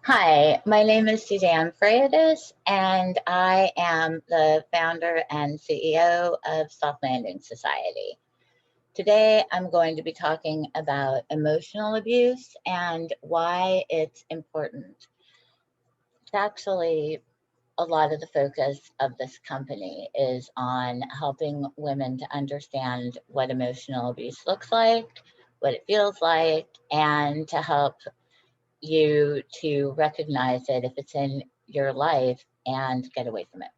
Hi, my name is Suzanne Freitas, and I am the founder and CEO of Soft Landing Society. Today, I'm going to be talking about emotional abuse and why it's important. It's actually a lot of the focus of this company is on helping women to understand what emotional abuse looks like, what it feels like, and to help you to recognize it if it's in your life and get away from it.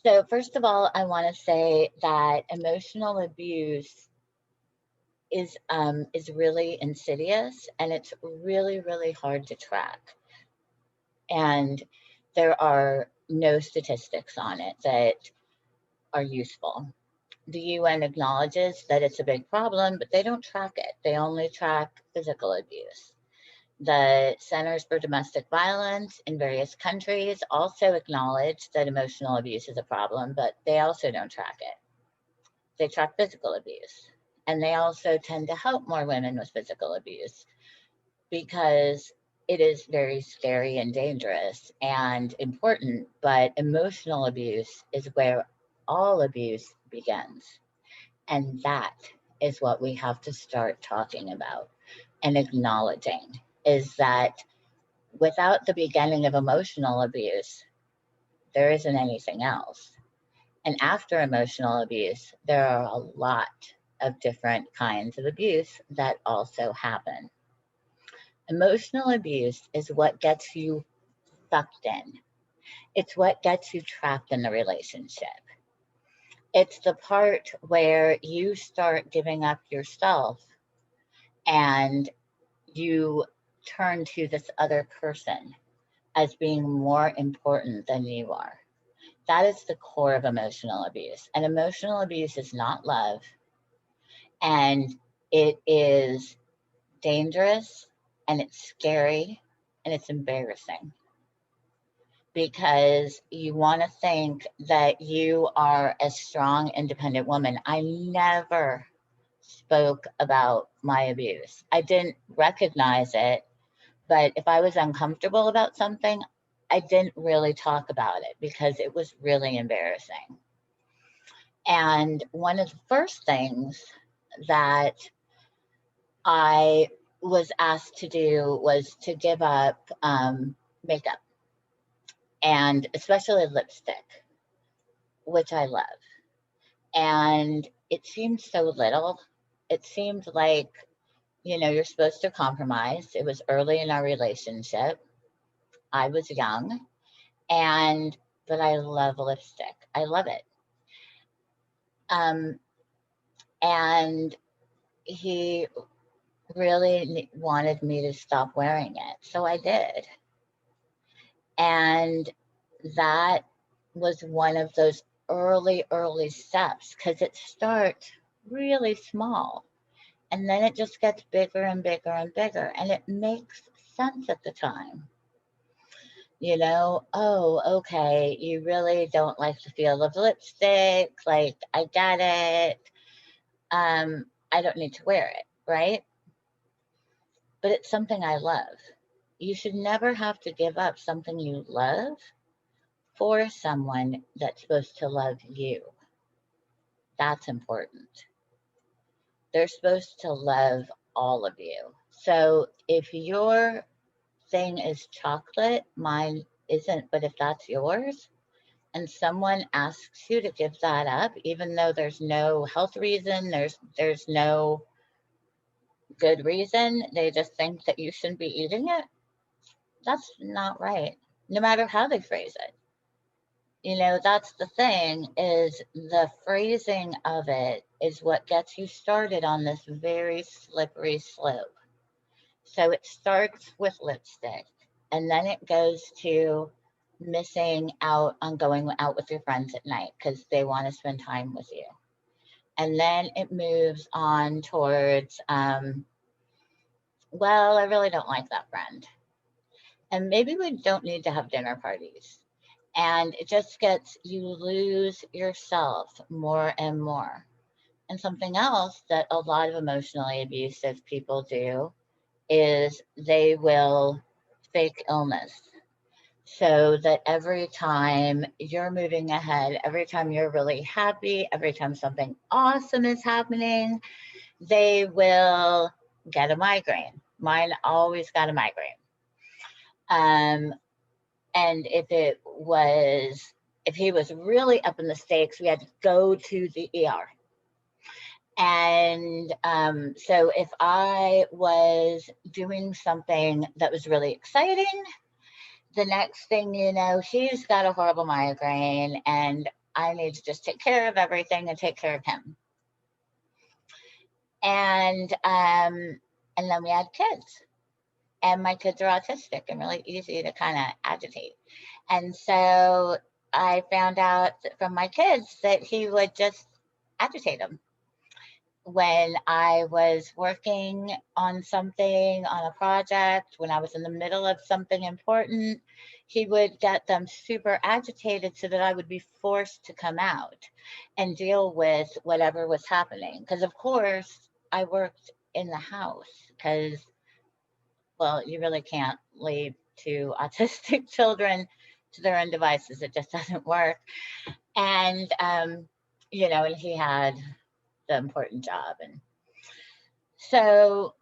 So, first of all, I want to say that emotional abuse is really insidious and it's really hard to track. And there are no statistics on it that are useful. The UN acknowledges that it's a big problem, but they don't track it. They only track physical abuse. The Centers for Domestic Violence in various countries also acknowledge that emotional abuse is a problem, but they also don't track it. They track physical abuse. And they also tend to help more women with physical abuse because it is very scary and dangerous and important, but emotional abuse is where all abuse begins. And that is what we have to start talking about and acknowledging is that without the beginning of emotional abuse, there isn't anything else. And after emotional abuse, there are a lot of different kinds of abuse that also happen. Emotional abuse is what gets you sucked in, it's what gets you trapped in the relationship. It's the part where you start giving up yourself and you turn to this other person as being more important than you are. That is the core of emotional abuse. And emotional abuse is not love, and it is dangerous, and it's scary, and it's embarrassing because you want to think that you are a strong, independent woman. I never spoke about my abuse. I didn't recognize it, but if I was uncomfortable about something, I didn't really talk about it because it was really embarrassing. And one of the first things that I was asked to do was to give up makeup and especially lipstick, which I love. And it seemed so little. It seemed like, you're supposed to compromise. It was early in our relationship. I was young and but I love lipstick. I love it. Um, and he really wanted me to stop wearing it, so I did. And that was one of those early steps because it starts really small and then it just gets bigger and bigger and bigger, and it makes sense at the time. Oh, okay, you really don't like the feel of lipstick. Like, I get it. I don't need to wear it, right? But it's something I love. You should never have to give up something you love for someone that's supposed to love you. That's important. They're supposed to love all of you. So if your thing is chocolate, mine isn't, but if that's yours, and someone asks you to give that up, even though there's no health reason, there's no good reason, they just think that you shouldn't be eating it, that's not right, no matter how they phrase it. That's the thing is the phrasing of it is what gets you started on this very slippery slope. So it starts with lipstick and then it goes to missing out on going out with your friends at night because they want to spend time with you. And then it moves on towards, well, I really don't like that friend. And maybe we don't need to have dinner parties. And it just gets, you lose yourself more and more. And something else that a lot of emotionally abusive people do is they will fake illness, so that every time you're moving ahead, every time you're really happy, every time something awesome is happening, they will get a migraine. Mine always got a migraine. Um, and if he was really up in the stakes, we had to go to the ER. And so if I was doing something that was really exciting, the next thing you know, he's got a horrible migraine, and I need to just take care of everything and take care of him. And then we had kids, and my kids are autistic and really easy to kind of agitate. And so I found out from my kids that he would just agitate them. When I was working on something, on a project, when I was in the middle of something important, he would get them super agitated so that I would be forced to come out and deal with whatever was happening. Because, of course, I worked in the house because, well, you really can't leave two autistic children to their own devices. It just doesn't work. And, and he had the important job. And so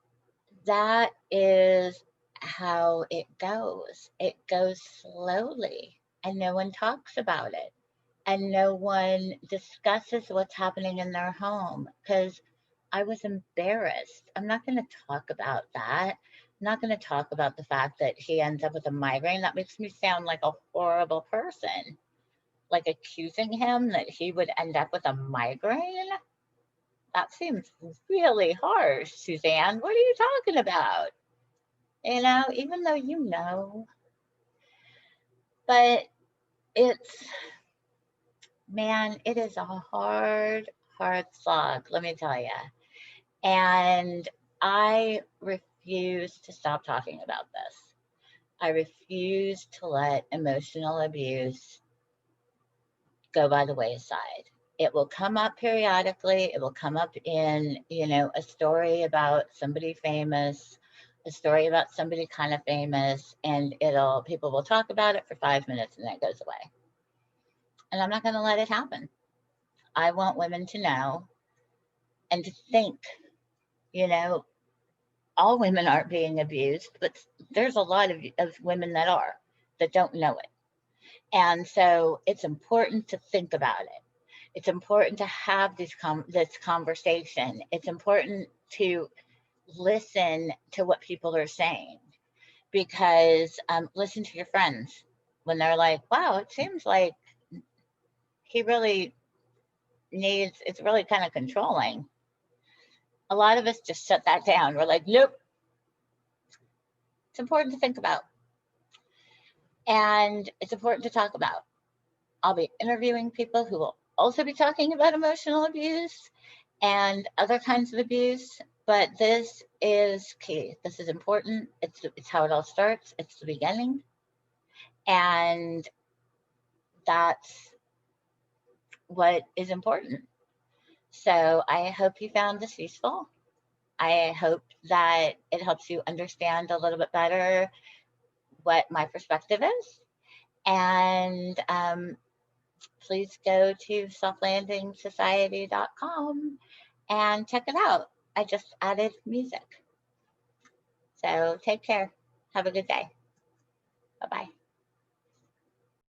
that is how it goes. It goes slowly, and no one talks about it, and no one discusses what's happening in their home because I was embarrassed. I'm not going to talk about that. I'm not going to talk about the fact that he ends up with a migraine. That makes me sound like a horrible person. Like accusing him that he would end up with a migraine? That seems really harsh, Suzanne. What are you talking about? Even though you know. But it's, man, it is a hard, hard slog, let me tell you. And I refuse to stop talking about this. I refuse to let emotional abuse go by the wayside. It will come up periodically. It will come up in, a story about somebody famous, a story about somebody kind of famous, and people will talk about it for 5 minutes and then it goes away. And I'm not going to let it happen. I want women to know and to think, you know, all women aren't being abused, but there's a lot of women that don't know it. And so it's important to think about it. It's important to have this conversation. It's important to listen to what people are saying, because listen to your friends when they're like, wow, it seems like he really it's really kind of controlling. A lot of us just shut that down. We're like, nope. It's important to think about, and it's important to talk about. I'll be interviewing people who will also be talking about emotional abuse and other kinds of abuse, but this is key. This is important. It's how it all starts. It's the beginning, and that's what is important. So I hope you found this useful. I hope that it helps you understand a little bit better what my perspective is. And please go to softlandingsociety.com and check it out. I just added music. So take care. Have a good day. Bye bye.